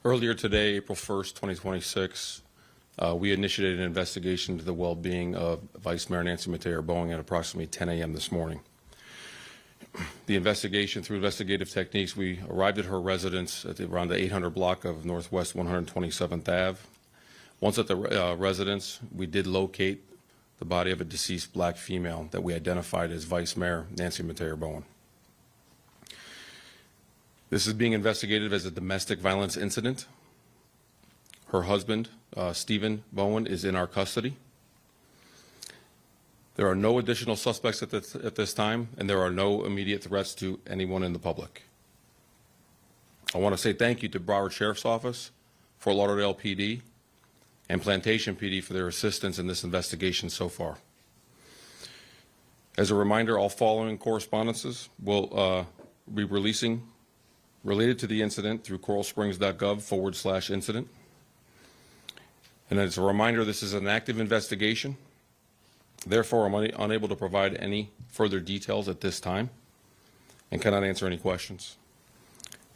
Earlier today, April 1st, 2026, we initiated an investigation into the well-being of Vice Mayor Nancy Metayer Bowen at approximately 10 a.m. this morning. The investigation, through investigative techniques, we arrived at her residence at around the 800 block of Northwest 127th Ave. Once at the residence, we did locate the body of a deceased black female that we identified as Vice Mayor Nancy Metayer Bowen. This is being investigated as a domestic violence incident. Her husband, Stephen Bowen, is in our custody. There are no additional suspects at this time, and there are no immediate threats to anyone in the public. I want to say thank you to Broward Sheriff's Office, Fort Lauderdale PD, and Plantation PD for their assistance in this investigation so far. As a reminder, all following correspondences will be releasing related to the incident through coralsprings.gov/incident. And as a reminder, this is an active investigation. Therefore, I'm unable to provide any further details at this time and cannot answer any questions.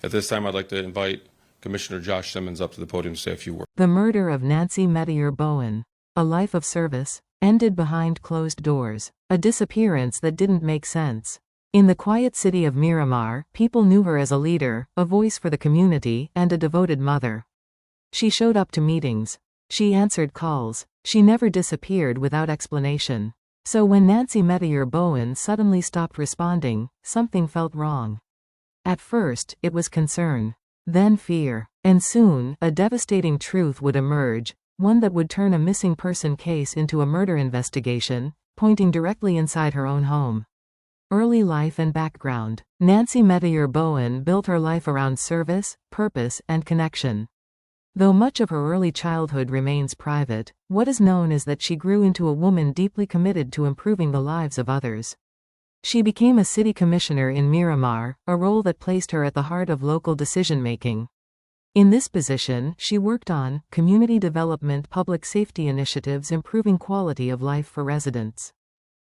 At this time, I'd like to invite Commissioner Josh Simmons up to the podium to say a few words. The murder of Nancy Metayer Bowen, a life of service, ended behind closed doors, a disappearance that didn't make sense. In the quiet city of Miramar, people knew her as a leader, a voice for the community, and a devoted mother. She showed up to meetings. She answered calls. She never disappeared without explanation. So when Nancy Metayer Bowen suddenly stopped responding, something felt wrong. At first, it was concern. Then fear. And soon, a devastating truth would emerge, one that would turn a missing person case into a murder investigation, pointing directly inside her own home. Early life and background. Nancy Metayer Bowen built her life around service, purpose, and connection. Though much of her early childhood remains private, what is known is that she grew into a woman deeply committed to improving the lives of others. She became a city commissioner in Miramar, a role that placed her at the heart of local decision-making. In this position, she worked on community development, public safety initiatives improving quality of life for residents.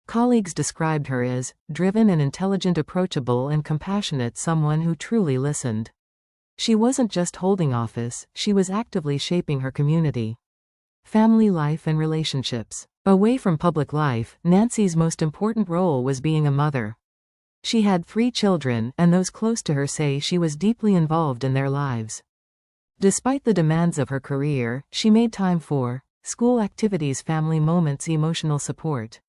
Colleagues described her as driven and intelligent, approachable and compassionate, someone who truly listened. She wasn't just holding office, she was actively shaping her community. Family life and relationships. Away from public life, Nancy's most important role was being a mother. She had 3 children, and those close to her say she was deeply involved in their lives. Despite the demands of her career, she made time for school activities, family moments, emotional support.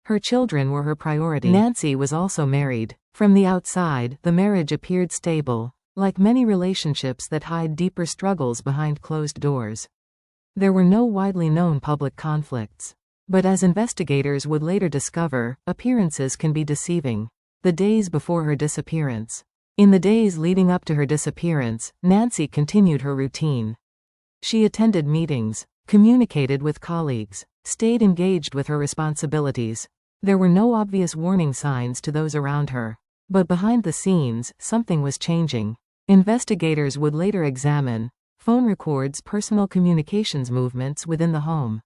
Her children were her priority. Nancy was also married. From the outside, the marriage appeared stable, like many relationships that hide deeper struggles behind closed doors. There were no widely known public conflicts. But as investigators would later discover, appearances can be deceiving. The days before her disappearance. In the days leading up to her disappearance, Nancy continued her routine. She attended meetings, communicated with colleagues, stayed engaged with her responsibilities. There were no obvious warning signs to those around her. But behind the scenes, something was changing. Investigators would later examine phone records, personal communications, movements within the home,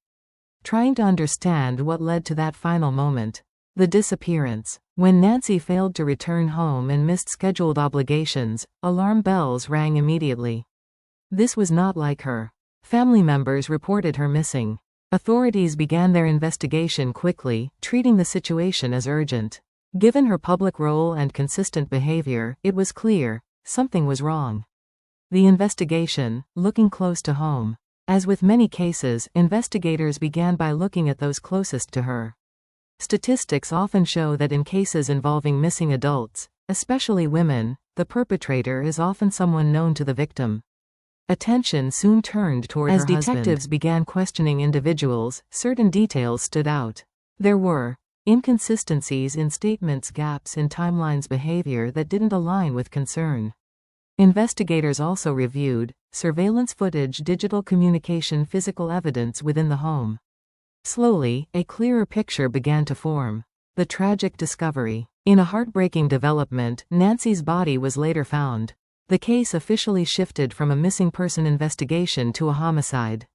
trying to understand what led to that final moment. The disappearance. When Nancy failed to return home and missed scheduled obligations, alarm bells rang immediately. This was not like her. Family members reported her missing. Authorities began their investigation quickly, treating the situation as urgent. Given her public role and consistent behavior, it was clear something was wrong. The investigation, looking close to home. As with many cases, investigators began by looking at those closest to her. Statistics often show that in cases involving missing adults, especially women, the perpetrator is often someone known to the victim. Attention soon turned toward her husband. As detectives began questioning individuals, certain details stood out. There were inconsistencies in statements, gaps in timelines, behavior that didn't align with concern. Investigators also reviewed surveillance footage, digital communication, physical evidence within the home. Slowly, a clearer picture began to form. The tragic discovery. In a heartbreaking development, Nancy's body was later found. The case officially shifted from a missing person investigation to a homicide.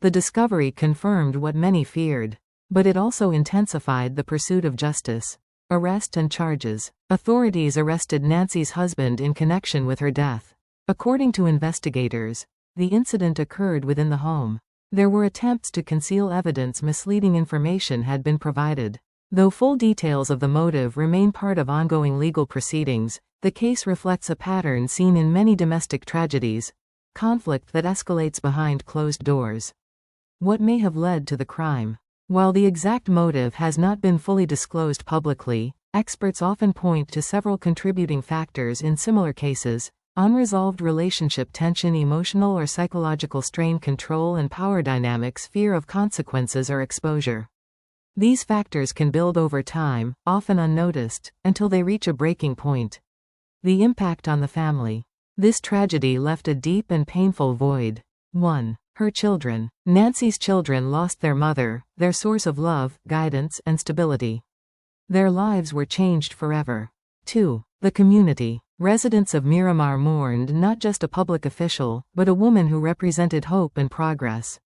The discovery confirmed what many feared. But it also intensified the pursuit of justice. Arrest and charges. Authorities arrested Nancy's husband in connection with her death. According to investigators, the incident occurred within the home. There were attempts to conceal evidence. Misleading information had been provided. Though full details of the motive remain part of ongoing legal proceedings, the case reflects a pattern seen in many domestic tragedies: conflict that escalates behind closed doors. What may have led to the crime? While the exact motive has not been fully disclosed publicly, experts often point to several contributing factors in similar cases: unresolved relationship tension, emotional or psychological strain, control and power dynamics, fear of consequences or exposure. These factors can build over time, often unnoticed, until they reach a breaking point. The impact on the family. This tragedy left a deep and painful void. 1. Her children. Nancy's children lost their mother, their source of love, guidance, and stability. Their lives were changed forever. 2. The community. Residents of Miramar mourned not just a public official, but a woman who represented hope and progress.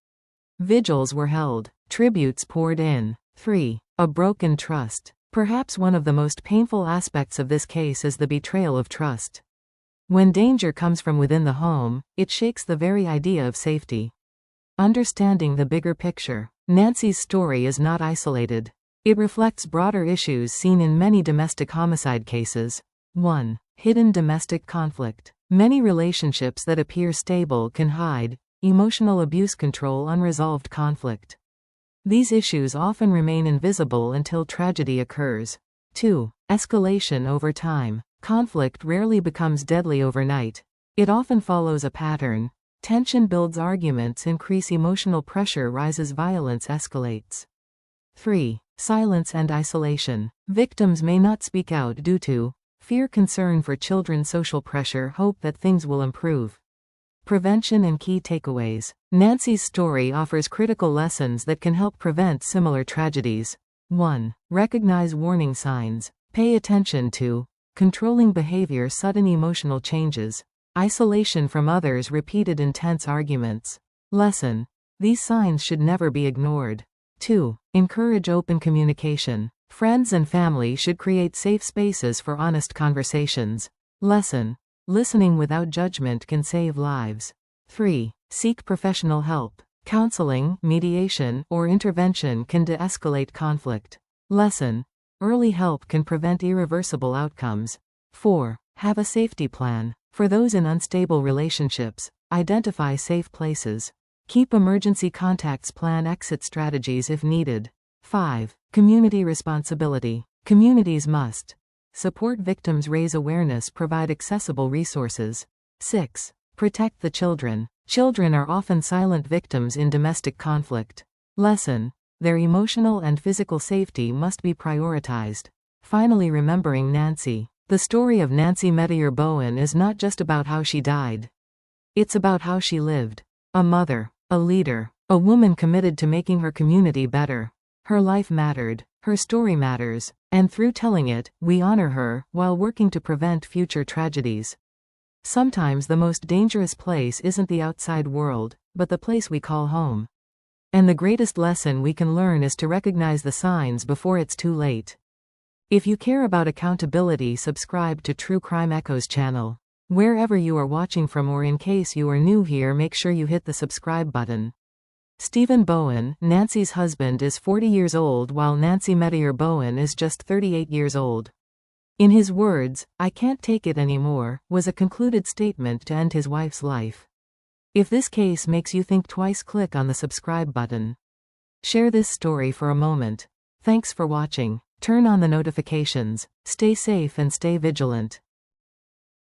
Vigils were held. Tributes poured in. 3. A broken trust. Perhaps one of the most painful aspects of this case is the betrayal of trust. When danger comes from within the home, it shakes the very idea of safety. Understanding the bigger picture. Nancy's story is not isolated. It reflects broader issues seen in many domestic homicide cases. 1. Hidden domestic conflict. Many relationships that appear stable can hide emotional abuse, control, unresolved conflict. These issues often remain invisible until tragedy occurs. 2. Escalation over time. Conflict rarely becomes deadly overnight. It often follows a pattern. Tension builds, arguments increase, emotional pressure rises, violence escalates. 3. Silence and isolation. Victims may not speak out due to fear, concern for children, social pressure, hope that things will improve. Prevention and key takeaways. Nancy's story offers critical lessons that can help prevent similar tragedies. 1. Recognize warning signs. Pay attention to controlling behavior, sudden emotional changes, isolation from others, repeated intense arguments. Lesson: these signs should never be ignored. 2. Encourage open communication. Friends and family should create safe spaces for honest conversations. Lesson: listening without judgment can save lives. 3. Seek professional help. Counseling, mediation, or intervention can de-escalate conflict. Lesson: early help can prevent irreversible outcomes. 4. Have a safety plan. For those in unstable relationships, identify safe places. Keep emergency contacts, plan exit strategies if needed. 5. Community responsibility. Communities must support victims, raise awareness, provide accessible resources. 6. Protect the children. Children are often silent victims in domestic conflict. Lesson: their emotional and physical safety must be prioritized. Finally, remembering Nancy. The story of Nancy Metayer Bowen is not just about how she died. It's about how she lived. A mother, a leader, a woman committed to making her community better. Her life mattered, her story matters, and through telling it, we honor her, while working to prevent future tragedies. Sometimes the most dangerous place isn't the outside world, but the place we call home. And the greatest lesson we can learn is to recognize the signs before it's too late. If you care about accountability, subscribe to True Crime Echoes channel. Wherever you are watching from, or in case you are new here, make sure you hit the subscribe button. Stephen Bowen, Nancy's husband, is 40 years old while Nancy Metayer Bowen is just 38 years old. In his words, "I can't take it anymore," was a concluded statement to end his wife's life. If this case makes you think twice, click on the subscribe button. Share this story for a moment. Thanks for watching. Turn on the notifications. Stay safe and stay vigilant.